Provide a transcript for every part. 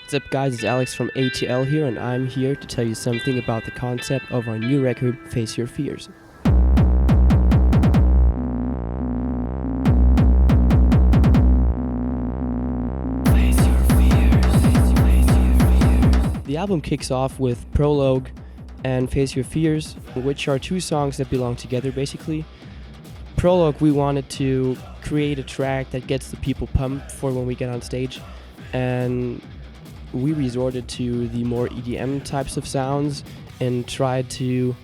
What's up guys, it's Alex from ATL here, and I'm here to tell you something about the concept of our new record, Face Your Fears. The album kicks off with Prologue and Face Your Fears, which are two songs that belong together basically. Prologue, we wanted to create a track that gets the people pumped for when we get on stage, and we resorted to the more EDM types of sounds and tried to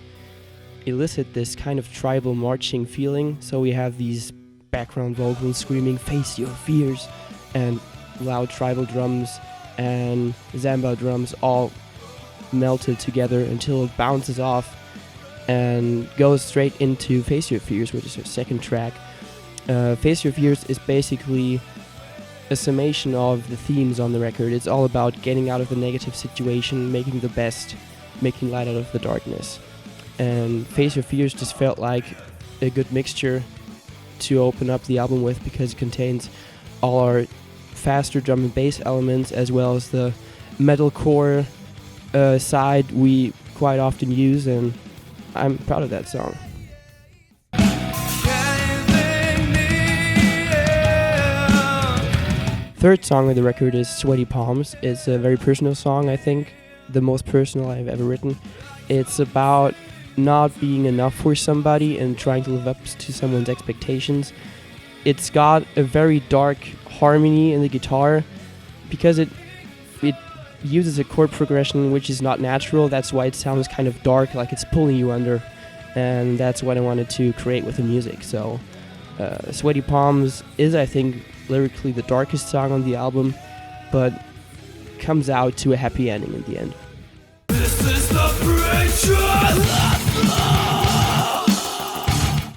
elicit this kind of tribal marching feeling. So we have these background vocals screaming "Face Your Fears" and loud tribal drums and Zamba drums all melted together until it bounces off and goes straight into Face Your Fears, which is our second track. Face Your Fears is basically a summation of the themes on the record. It's all about getting out of the negative situation, making the best, making light out of the darkness. And Face Your Fears just felt like a good mixture to open up the album with, because it contains all our faster drum and bass elements as well as the metalcore side we quite often use, and I'm proud of that song. Third song of the record is Sweaty Palms. It's a very personal song, I think, the most personal I've ever written. It's about not being enough for somebody and trying to live up to someone's expectations. It's got a very dark harmony in the guitar because it uses a chord progression which is not natural. That's why it sounds kind of dark, like it's pulling you under, and that's what I wanted to create with the music. So Sweaty Palms is, I think, lyrically the darkest song on the album, but comes out to a happy ending in the end. This is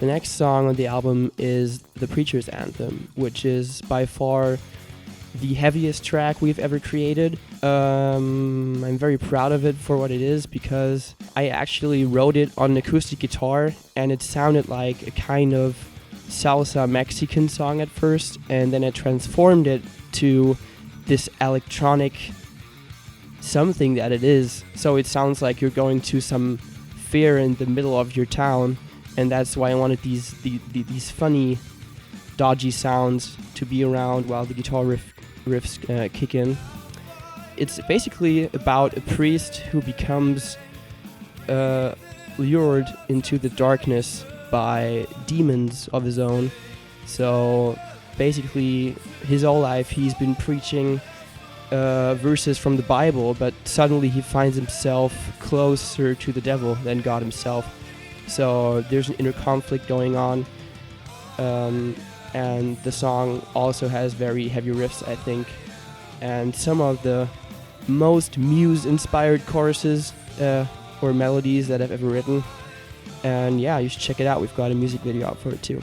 the next song on the album is The Preacher's Anthem, which is by far the heaviest track we've ever created. I'm very proud of it for what it is, because I actually wrote it on an acoustic guitar and it sounded like a kind of salsa Mexican song at first, and then I transformed it to this electronic something that it is. So it sounds like you're going to some fair in the middle of your town, and that's why I wanted these funny, dodgy sounds to be around while the guitar riffs kick in. It's basically about a priest who becomes lured into the darkness by demons of his own. So basically his whole life he's been preaching verses from the Bible, but suddenly he finds himself closer to the devil than God himself. So there's an inner conflict going on, and the song also has very heavy riffs, I think, and some of the most Muse-inspired choruses or melodies that I've ever written. And yeah, you should check it out. We've got a music video out for it too.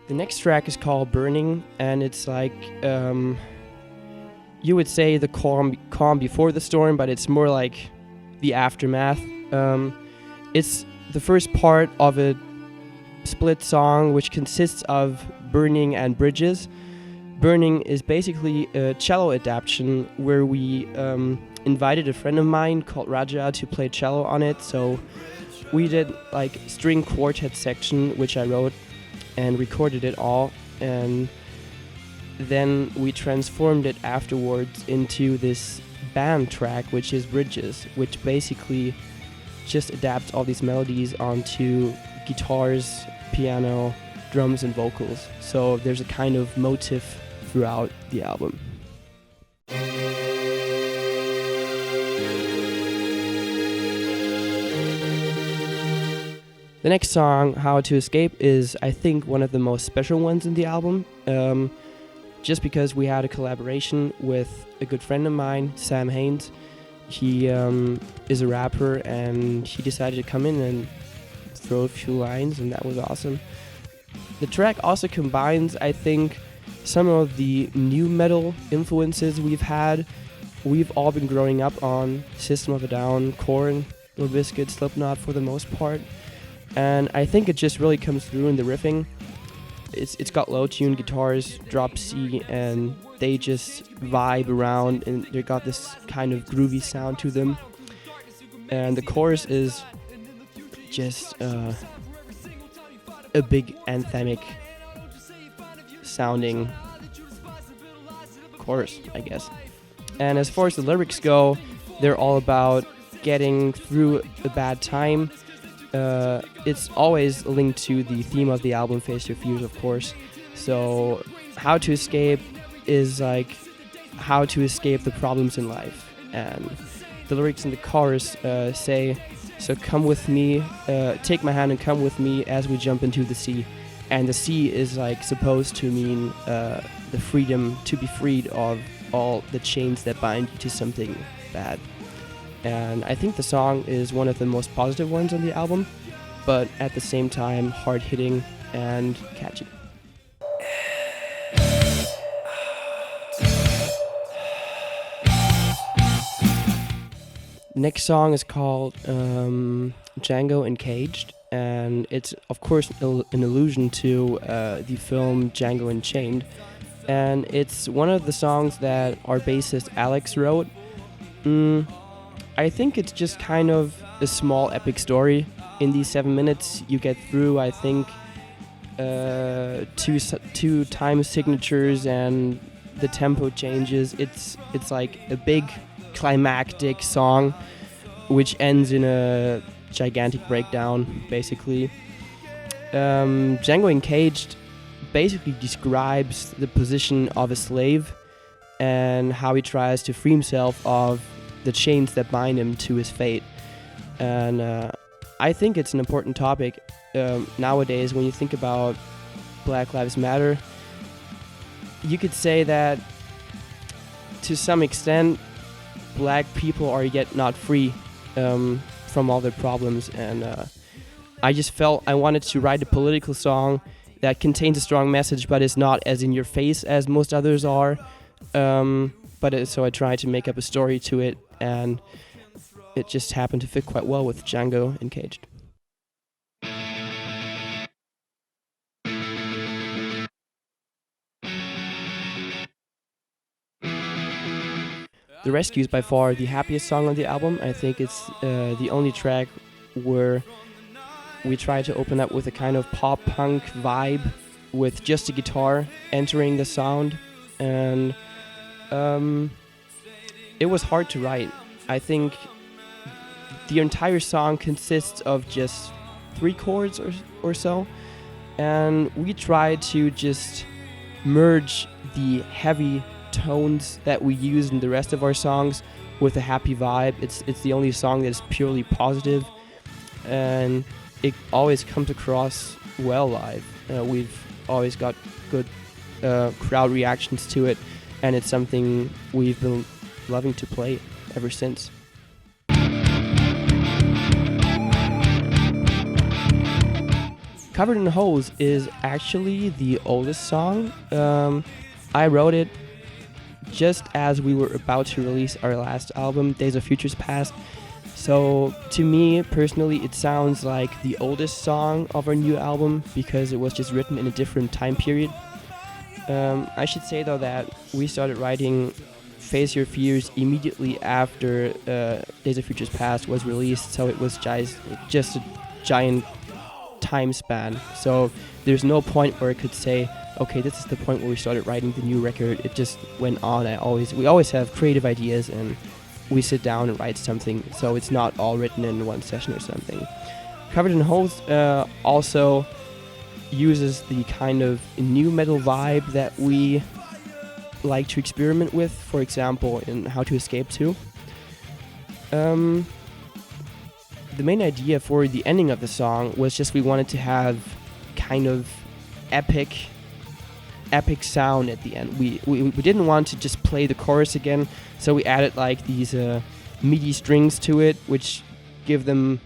The next track is called Burning, and it's like, you would say the calm before the storm, but it's more like the aftermath. It's the first part of a split song which consists of Burning and Bridges. Burning is basically a cello adaptation where we invited a friend of mine called Raja to play cello on it. So we did like string quartet section, which I wrote and recorded it all, and then we transformed it afterwards into this band track, which is Bridges, which basically just adapts all these melodies onto guitars, piano, drums, and vocals. So there's a kind of motif throughout the album. The next song, How to Escape, is I think one of the most special ones in the album, just because we had a collaboration with a good friend of mine, Sam Haynes. He is a rapper, and he decided to come in and throw a few lines, and that was awesome. The track also combines, I think, some of the new metal influences we've had. We've all been growing up on System of a Down, Korn, Limp Bizkit, Slipknot for the most part. And I think it just really comes through in the riffing. it's got low tune guitars, drop C, and they just vibe around, and they got this kind of groovy sound to them. And the chorus is just a big anthemic sounding chorus, I guess. And as far as the lyrics go, they're all about getting through a bad time. It's always linked to the theme of the album, Face Your Fears, of course. So how to escape is like how to escape the problems in life. And the lyrics in the chorus say, so come with me, take my hand and come with me as we jump into the sea. And the sea is like supposed to mean the freedom to be freed of all the chains that bind you to something bad. And I think the song is one of the most positive ones on the album, but at the same time hard-hitting and catchy. Next song is called Jango Encaged, and it's of course an allusion to the film Django Unchained, and it's one of the songs that our bassist Alex wrote. I think it's just kind of a small epic story. In these 7 minutes you get through, I think, two time signatures and the tempo changes. It's like a big climactic song which ends in a gigantic breakdown, basically. Django Encaged basically describes the position of a slave and how he tries to free himself of the chains that bind him to his fate. And I think it's an important topic nowadays. When you think about Black Lives Matter, you could say that to some extent black people are yet not free from all their problems, and I just felt I wanted to write a political song that contains a strong message but is not as in your face as most others are. So I tried to make up a story to it, and it just happened to fit quite well with Django Encaged. The Rescue is by far the happiest song on the album. I think it's the only track where we try to open up with a kind of pop-punk vibe with just a guitar entering the sound. And it was hard to write. I think the entire song consists of just 3 chords or so. And we tried to just merge the heavy tones that we use in the rest of our songs with a happy vibe. It's the only song that is purely positive, and it always comes across well live. We've always got good crowd reactions to it, and it's something we've been loving to play ever since. Covered in Holes is actually the oldest song. I wrote it just as we were about to release our last album, Days of Futures Past. So to me personally, it sounds like the oldest song of our new album because it was just written in a different time period. I should say though that we started writing Face Your Fears immediately after Days of Futures Past was released, so it was just a giant time span. So there's no point where I could say, okay, this is the point where we started writing the new record. It just went on. We always have creative ideas and we sit down and write something, so it's not all written in one session or something. Covered in Holes also uses the kind of new metal vibe that we like to experiment with, for example, in How to Escape To. The main idea for the ending of the song was just we wanted to have kind of epic sound at the end. We didn't want to just play the chorus again, so we added like these MIDI strings to it, which give them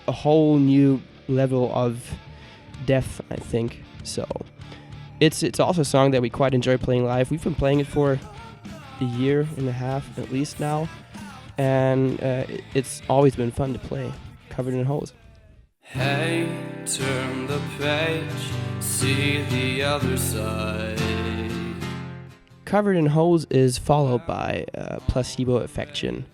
a whole new level of depth, I think. So it's also a song that we quite enjoy playing live. We've been playing it for a year and a half at least now, and it's always been fun to play. Covered in Holes. Hey, turn the page, see the other side. Covered in Holes is followed by Placebo Affection,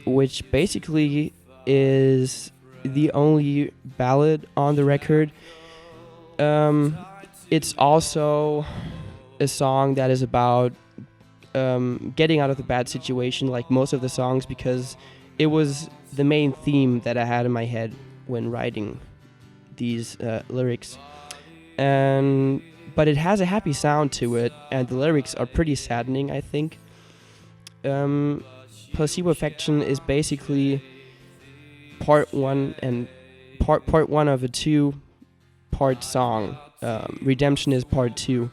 which basically is the only ballad on the record. It's also a song that is about getting out of the bad situation, like most of the songs, because it was the main theme that I had in my head when writing these lyrics. But it has a happy sound to it, and the lyrics are pretty saddening, I think. Placebo Affection is basically part one of a two-part song. Redemption is part two.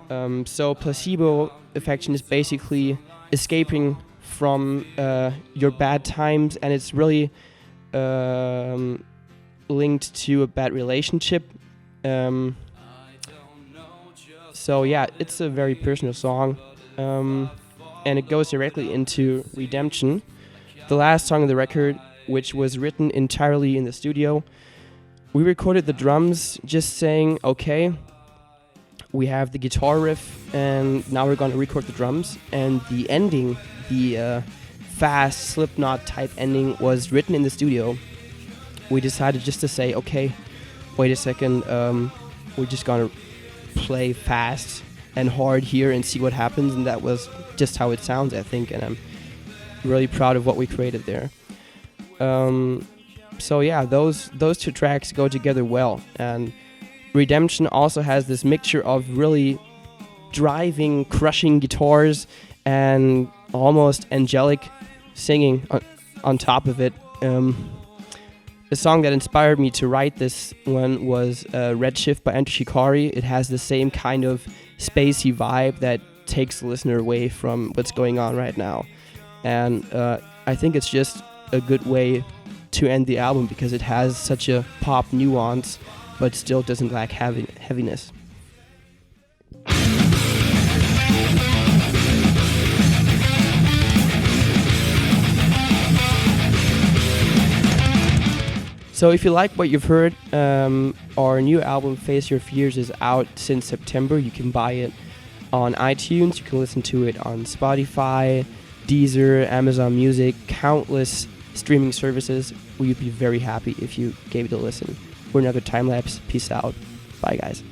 So Placebo Affection is basically escaping from your bad times, and it's really linked to a bad relationship. So yeah, it's a very personal song, and it goes directly into Redemption, the last song of the record, which was written entirely in the studio. We recorded the drums just saying, okay, we have the guitar riff, and now we're going to record the drums. And the ending, the fast Slipknot type ending, was written in the studio. We decided just to say, okay, wait a second, we're just going to play fast and hard here and see what happens. And that was just how it sounds, I think, and I'm really proud of what we created there. So yeah, those two tracks go together well, and Redemption also has this mixture of really driving, crushing guitars and almost angelic singing on top of it. The song that inspired me to write this one was Redshift by Enter Shikari. It has the same kind of spacey vibe that takes the listener away from what's going on right now. And I think it's just a good way to end the album because it has such a pop nuance, but still doesn't lack heaviness. So if you like what you've heard, our new album Face Your Fears is out since September. You can buy it on iTunes, you can listen to it on Spotify, Deezer, Amazon Music, countless streaming services. We'd be very happy if you gave it a listen. We're another Timelapse. Peace out. Bye guys.